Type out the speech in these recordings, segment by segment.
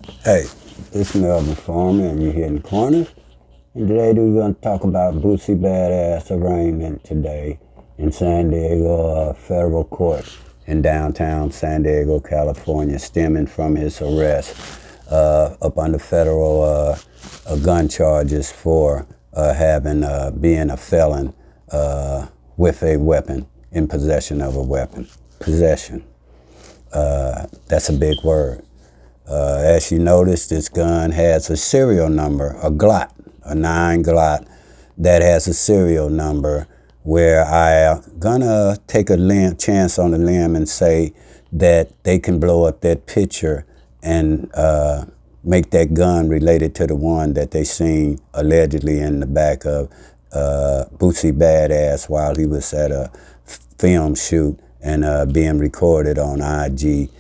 Hey, it's Melvin Farmer, and you're hitting corners. And today we're going to talk about Boosie Badazz arraignment today in San Diego federal court in downtown San Diego, California, stemming from his arrest up under federal gun charges for being a felon with a weapon, in possession of a weapon. Possession. That's a big word. As you notice, this gun has a serial number, a Glot, a 9 Glot, that has a serial number where I'm gonna take a chance on a limb and say that they can blow up that picture and make that gun related to the one that they seen allegedly in the back of Boosie Badazz while he was at a film shoot and being recorded on IG,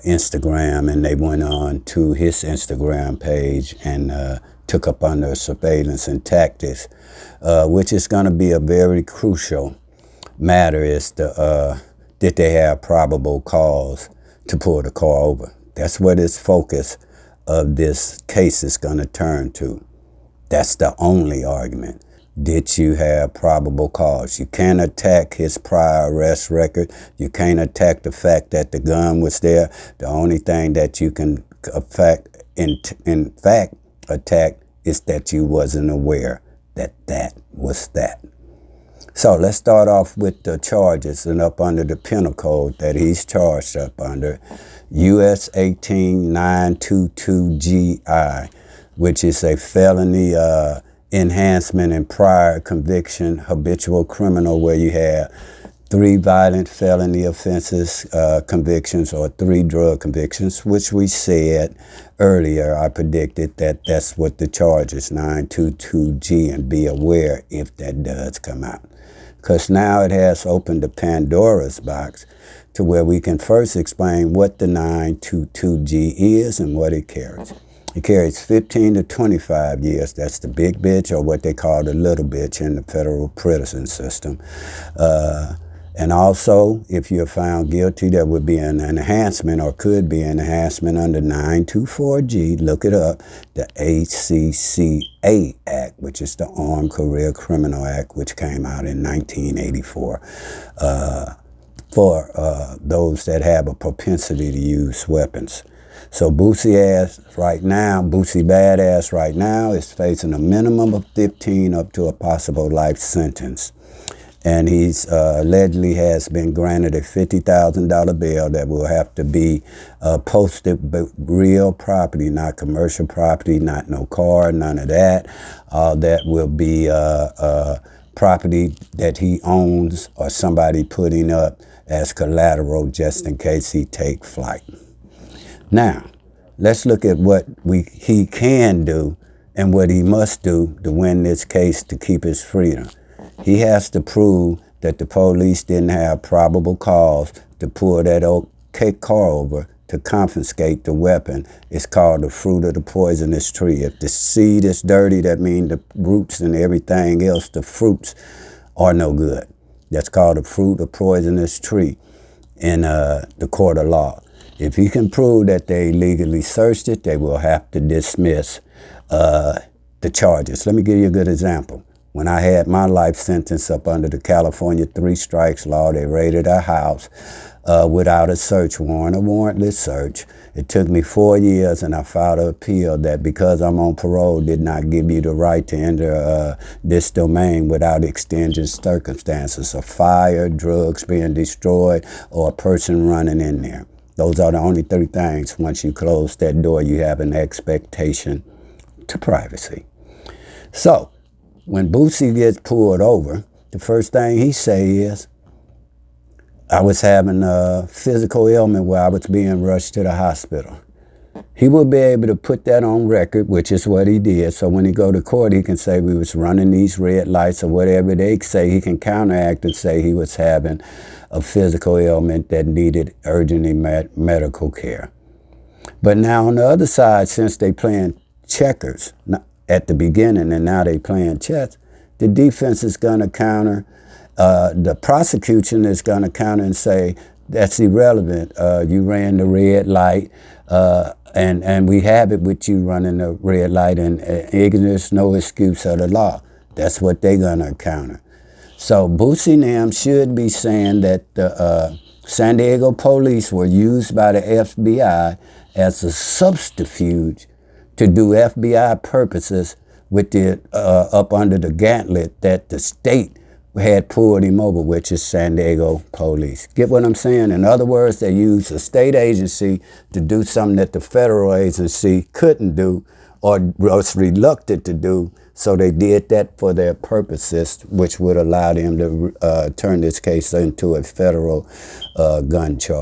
Instagram, and they went on to his Instagram page and took up under surveillance and tactics, which is going to be a very crucial matter is did they have probable cause to pull the car over? That's what its focus of this case is going to turn to. That's the only argument. Did you have probable cause? You can't attack his prior arrest record. You can't attack the fact that the gun was there. The only thing that you can in fact attack is that you wasn't aware that that was that. So let's start off with the charges and up under the penal code that he's charged up under, US 18922GI, which is a felony enhancement in prior conviction, habitual criminal, where you have 3 violent felony offenses convictions or 3 drug convictions, which we said earlier. I predicted that that's what the charge is, 922G, and be aware if that does come out. Because now it has opened the Pandora's box to where we can first explain what the 922G is and what it carries. It carries 15 to 25 years. That's the big bitch, or what they call the little bitch in the federal prison system. And also, if you're found guilty, there would be an enhancement, or could be an enhancement under 924G. Look it up, the ACCA Act, which is the Armed Career Criminal Act, which came out in 1984. For those that have a propensity to use weapons. So Boosie Badazz right now is facing a minimum of 15 up to a possible life sentence. And he's allegedly has been granted a $50,000 bail that will have to be posted, but real property, not commercial property, not no car, none of that. That will be property that he owns or somebody putting up as collateral just in case he take flight. Now, let's look at what he can do and what he must do to win this case to keep his freedom. He has to prove that the police didn't have probable cause to pull that old car over to confiscate the weapon. It's called the fruit of the poisonous tree. If the seed is dirty, that means the roots and everything else, the fruits, are no good. That's called the fruit of poisonous tree in the court of law. If he can prove that they legally searched it, they will have to dismiss the charges. Let me give you a good example. When I had my life sentence up under the California 3 strikes law, they raided our house without a search warrant, a warrantless search. It took me 4 years, and I filed an appeal that because I'm on parole did not give you the right to enter this domain without extenuating circumstances, a fire, drugs being destroyed, or a person running in there. Those are the only 3 things. Once you close that door, you have an expectation to privacy. So, when Boosie gets pulled over, the first thing he say is, I was having a physical ailment where I was being rushed to the hospital. He will be able to put that on record, which is what he did. So when he go to court, he can say we was running these red lights or whatever they say. He can counteract and say he was having a physical ailment that needed urgently medical care. But now on the other side, since they playing checkers at the beginning and now they playing chess, the defense is going to counter, the prosecution is going to counter and say That's irrelevant. You ran the red light, and we have it with you running the red light, and ignorance, no excuse of the law. That's what they're gonna counter. So Boosie and them should be saying that the San Diego police were used by the FBI as a subterfuge to do FBI purposes with it up under the gauntlet that the state had pulled him over, which is San Diego police. Get what I'm saying? In other words, they used a state agency to do something that the federal agency couldn't do or was reluctant to do. So they did that for their purposes, which would allow them to turn this case into a federal gun charge.